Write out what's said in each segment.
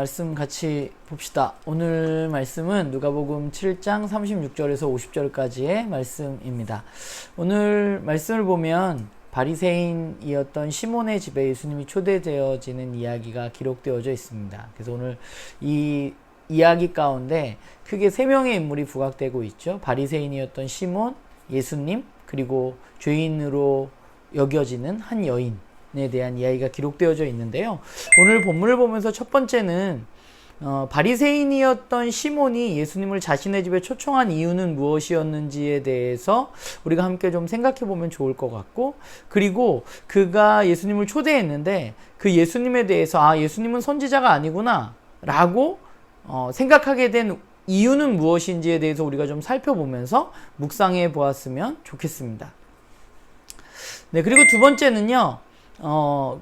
말씀 같이 봅시다. 오늘 말씀은 누가복음 7장 36절에서 50절까지의 말씀입니다. 오늘 말씀을 보면 바리새인이었던 시몬의 집에 예수님이 초대되어지는 이야기가 기록되어져 있습니다. 그래서 오늘 이 이야기 가운데 크게 세 명의 인물이 부각되고 있죠. 바리새인이었던 시몬, 예수님, 그리고 죄인으로 여겨지는 한 여인에 대한 이야기가 기록되어져 있는데요. 오늘 본문을 보면서 첫 번째는 바리새인이었던 시몬이 예수님을 자신의 집에 초청한 이유는 무엇이었는지에 대해서 우리가 함께 좀 생각해 보면 좋을 것 같고, 그리고 그가 예수님을 초대했는데 그 예수님에 대해서 예수님은 선지자가 아니구나 라고 생각하게 된 이유는 무엇인지에 대해서 우리가 좀 살펴보면서 묵상해 보았으면 좋겠습니다. 네, 그리고 두 번째는요,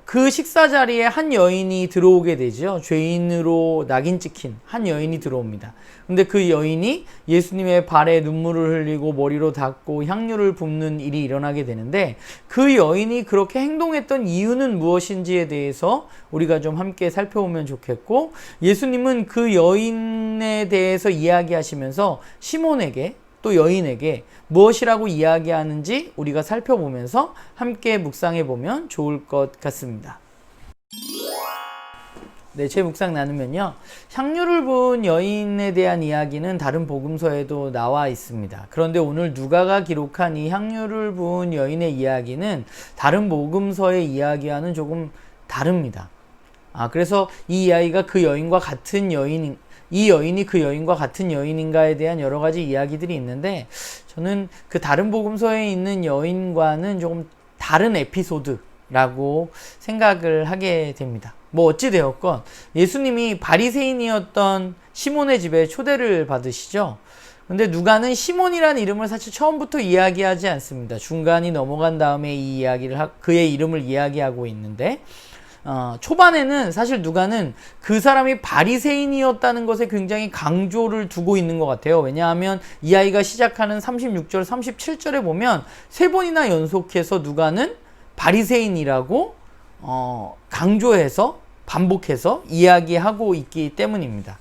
그 식사 자리에 한 여인이 들어오게 되죠. 죄인으로 낙인 찍힌 한 여인이 들어옵니다. 근데 그 여인이 예수님의 발에 눈물을 흘리고 머리로 닦고 향유를 붓는 일이 일어나게 되는데, 그 여인이 그렇게 행동했던 이유는 무엇인지에 대해서 우리가 좀 함께 살펴보면 좋겠고, 예수님은 그 여인에 대해서 이야기하시면서 시몬에게 또 여인에게 무엇이라고 이야기하는지 우리가 살펴보면서 함께 묵상해 보면 좋을 것 같습니다. 네, 제 묵상 나누면요, 향유를 부은 여인에 대한 이야기는 다른 복음서에도 나와 있습니다. 그런데 오늘 누가가 기록한 이 향유를 부은 여인의 이야기는 다른 복음서의 이야기와는 조금 다릅니다. 그래서 이 이야기가 그 여인과 같은 여인, 이 여인이 그 여인과 같은 여인인가에 대한 여러 가지 이야기들이 있는데, 저는 그 다른 복음서에 있는 여인과는 조금 다른 에피소드라고 생각을 하게 됩니다. 어찌되었건 예수님이 바리새인이었던 시몬의 집에 초대를 받으시죠. 근데 누가는 시몬이라는 이름을 사실 처음부터 이야기하지 않습니다. 중간이 넘어간 다음에 이 이야기를 그의 이름을 이야기하고 있는데, 초반에는 사실 누가는 그 사람이 바리새인이었다는 것에 굉장히 강조를 두고 있는 것 같아요. 왜냐하면 이 아이가 시작하는 36절, 37절에 보면 세 번이나 연속해서 누가는 바리새인이라고 강조해서 반복해서 이야기하고 있기 때문입니다.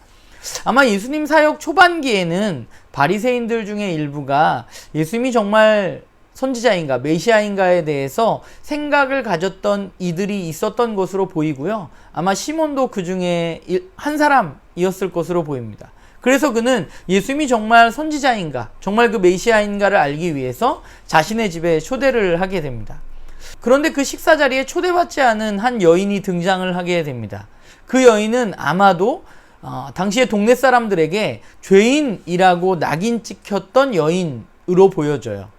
아마 예수님 사역 초반기에는 바리새인들 중에 일부가 예수님이 정말 선지자인가 메시아인가에 대해서 생각을 가졌던 이들이 있었던 것으로 보이고요. 아마 시몬도 그 중에 한 사람이었을 것으로 보입니다. 그래서 그는 예수님이 정말 선지자인가, 정말 그 메시아인가를 알기 위해서 자신의 집에 초대를 하게 됩니다. 그런데 그 식사 자리에 초대받지 않은 한 여인이 등장을 하게 됩니다. 그 여인은 아마도 당시의 동네 사람들에게 죄인이라고 낙인 찍혔던 여인으로 보여져요.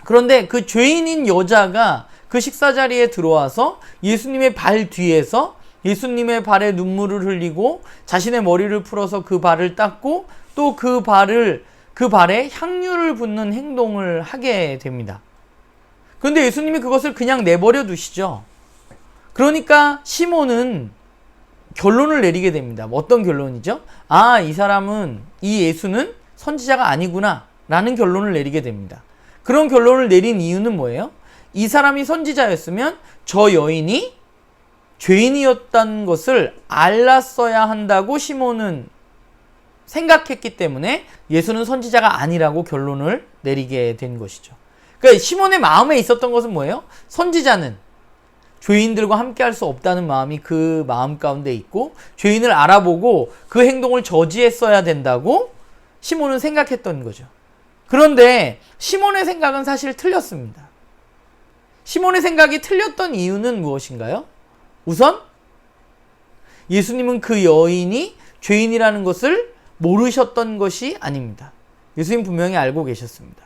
그런데 그 죄인인 여자가 그 식사 자리에 들어와서 예수님의 발 뒤에서 예수님의 발에 눈물을 흘리고 자신의 머리를 풀어서 그 발을 닦고 또 그 발에 향유를 붓는 행동을 하게 됩니다. 그런데 예수님이 그것을 그냥 내버려 두시죠. 그러니까 시몬은 결론을 내리게 됩니다. 어떤 결론이죠? 이 예수는 선지자가 아니구나 라는 결론을 내리게 됩니다. 그런 결론을 내린 이유는 뭐예요? 이 사람이 선지자였으면 저 여인이 죄인이었다는 것을 알았어야 한다고 시몬은 생각했기 때문에 예수는 선지자가 아니라고 결론을 내리게 된 것이죠. 그러니까 시몬의 마음에 있었던 것은 뭐예요? 선지자는 죄인들과 함께 할 수 없다는 마음이 그 마음 가운데 있고, 죄인을 알아보고 그 행동을 저지했어야 된다고 시몬은 생각했던 거죠. 그런데 시몬의 생각은 사실 틀렸습니다. 시몬의 생각이 틀렸던 이유는 무엇인가요? 우선 예수님은 그 여인이 죄인이라는 것을 모르셨던 것이 아닙니다. 예수님 분명히 알고 계셨습니다.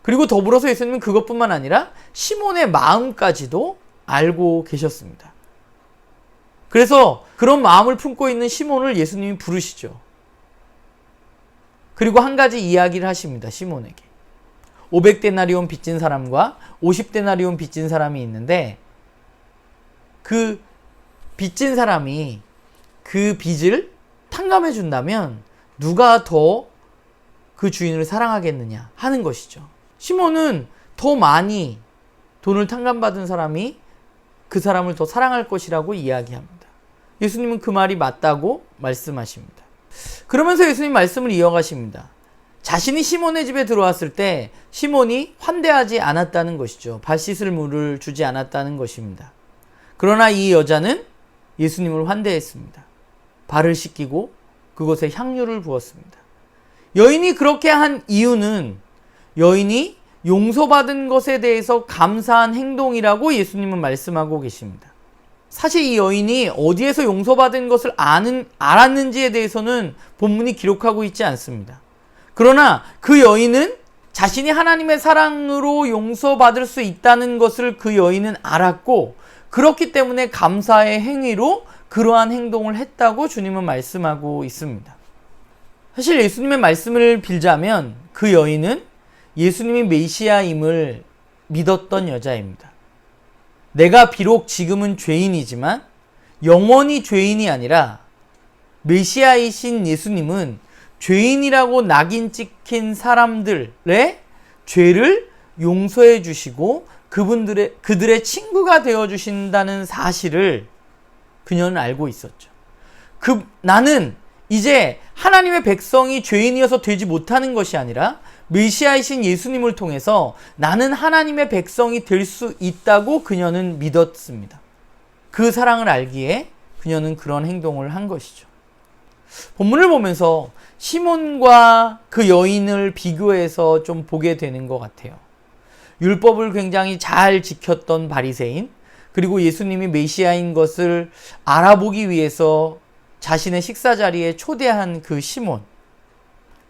그리고 더불어서 예수님은 그것뿐만 아니라 시몬의 마음까지도 알고 계셨습니다. 그래서 그런 마음을 품고 있는 시몬을 예수님이 부르시죠. 그리고 한 가지 이야기를 하십니다. 시몬에게. 500데나리온 빚진 사람과 50데나리온 빚진 사람이 있는데, 그 빚진 사람이 그 빚을 탕감해 준다면 누가 더 그 주인을 사랑하겠느냐 하는 것이죠. 시몬은 더 많이 돈을 탕감받은 사람이 그 사람을 더 사랑할 것이라고 이야기합니다. 예수님은 그 말이 맞다고 말씀하십니다. 그러면서 예수님 말씀을 이어가십니다. 자신이 시몬의 집에 들어왔을 때 시몬이 환대하지 않았다는 것이죠. 발 씻을 물을 주지 않았다는 것입니다. 그러나 이 여자는 예수님을 환대했습니다. 발을 씻기고 그곳에 향유를 부었습니다. 여인이 그렇게 한 이유는 여인이 용서받은 것에 대해서 감사한 행동이라고 예수님은 말씀하고 계십니다. 사실 이 여인이 어디에서 용서받은 것을 알았는지에 대해서는 본문이 기록하고 있지 않습니다. 그러나 그 여인은 자신이 하나님의 사랑으로 용서받을 수 있다는 것을 그 여인은 알았고, 그렇기 때문에 감사의 행위로 그러한 행동을 했다고 주님은 말씀하고 있습니다. 사실 예수님의 말씀을 빌자면 그 여인은 예수님이 메시아임을 믿었던 여자입니다. 내가 비록 지금은 죄인이지만 영원히 죄인이 아니라 메시아이신 예수님은 죄인이라고 낙인 찍힌 사람들의 죄를 용서해 주시고 그들의 친구가 되어 주신다는 사실을 그녀는 알고 있었죠. 나는 이제 하나님의 백성이 죄인이어서 되지 못하는 것이 아니라 메시아이신 예수님을 통해서 나는 하나님의 백성이 될 수 있다고 그녀는 믿었습니다. 그 사랑을 알기에 그녀는 그런 행동을 한 것이죠. 본문을 보면서 시몬과 그 여인을 비교해서 좀 보게 되는 것 같아요. 율법을 굉장히 잘 지켰던 바리새인, 그리고 예수님이 메시아인 것을 알아보기 위해서 자신의 식사 자리에 초대한 그 시몬,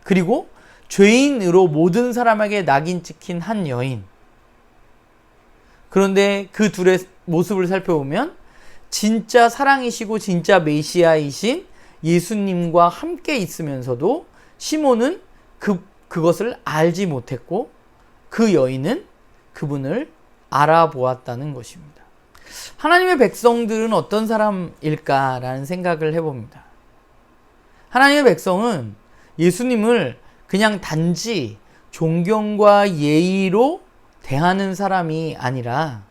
그리고 죄인으로 모든 사람에게 낙인 찍힌 한 여인. 그런데 그 둘의 모습을 살펴보면 진짜 사랑이시고 진짜 메시아이신 예수님과 함께 있으면서도 시몬은 그것을 알지 못했고, 그 여인은 그분을 알아보았다는 것입니다. 하나님의 백성들은 어떤 사람일까라는 생각을 해봅니다. 하나님의 백성은 예수님을 그냥 단지 존경과 예의로 대하는 사람이 아니라,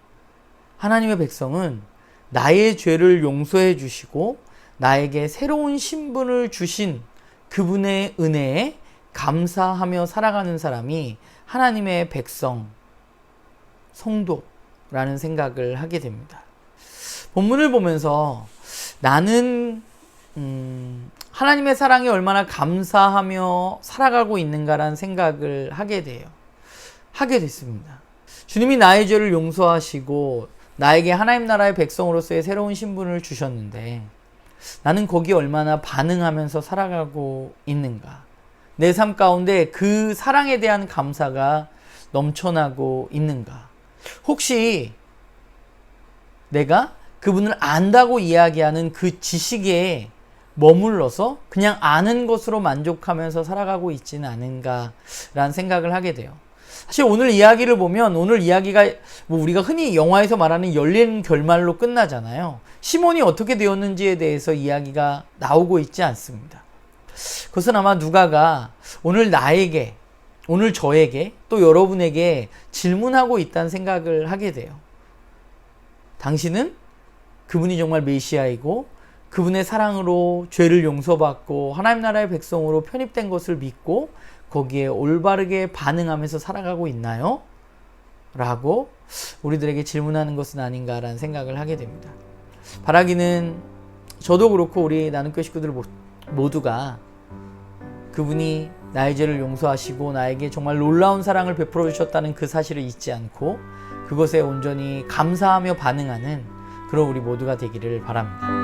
하나님의 백성은 나의 죄를 용서해 주시고 나에게 새로운 신분을 주신 그분의 은혜에 감사하며 살아가는 사람이 하나님의 백성, 성도라는 생각을 하게 됩니다. 본문을 보면서 나는 하나님의 사랑에 얼마나 감사하며 살아가고 있는가라는 생각을 하게 됐습니다. 주님이 나의 죄를 용서하시고 나에게 하나님 나라의 백성으로서의 새로운 신분을 주셨는데 나는 거기에 얼마나 반응하면서 살아가고 있는가? 내 삶 가운데 그 사랑에 대한 감사가 넘쳐나고 있는가? 혹시 내가 그분을 안다고 이야기하는 그 지식에 머물러서 그냥 아는 것으로 만족하면서 살아가고 있지는 않은가라는 생각을 하게 돼요. 사실 오늘 이야기를 보면 오늘 이야기가 우리가 흔히 영화에서 말하는 열린 결말로 끝나잖아요. 시몬이 어떻게 되었는지에 대해서 이야기가 나오고 있지 않습니다. 그것은 아마 누가가 오늘 나에게, 오늘 저에게, 또 여러분에게 질문하고 있다는 생각을 하게 돼요. 당신은 그분이 정말 메시아이고 그분의 사랑으로 죄를 용서받고 하나님 나라의 백성으로 편입된 것을 믿고 거기에 올바르게 반응하면서 살아가고 있나요? 라고 우리들에게 질문하는 것은 아닌가라는 생각을 하게 됩니다. 바라기는 저도 그렇고 우리 나눔교회 식구들 모두가 그분이 나의 죄를 용서하시고 나에게 정말 놀라운 사랑을 베풀어 주셨다는 그 사실을 잊지 않고 그것에 온전히 감사하며 반응하는 그런 우리 모두가 되기를 바랍니다.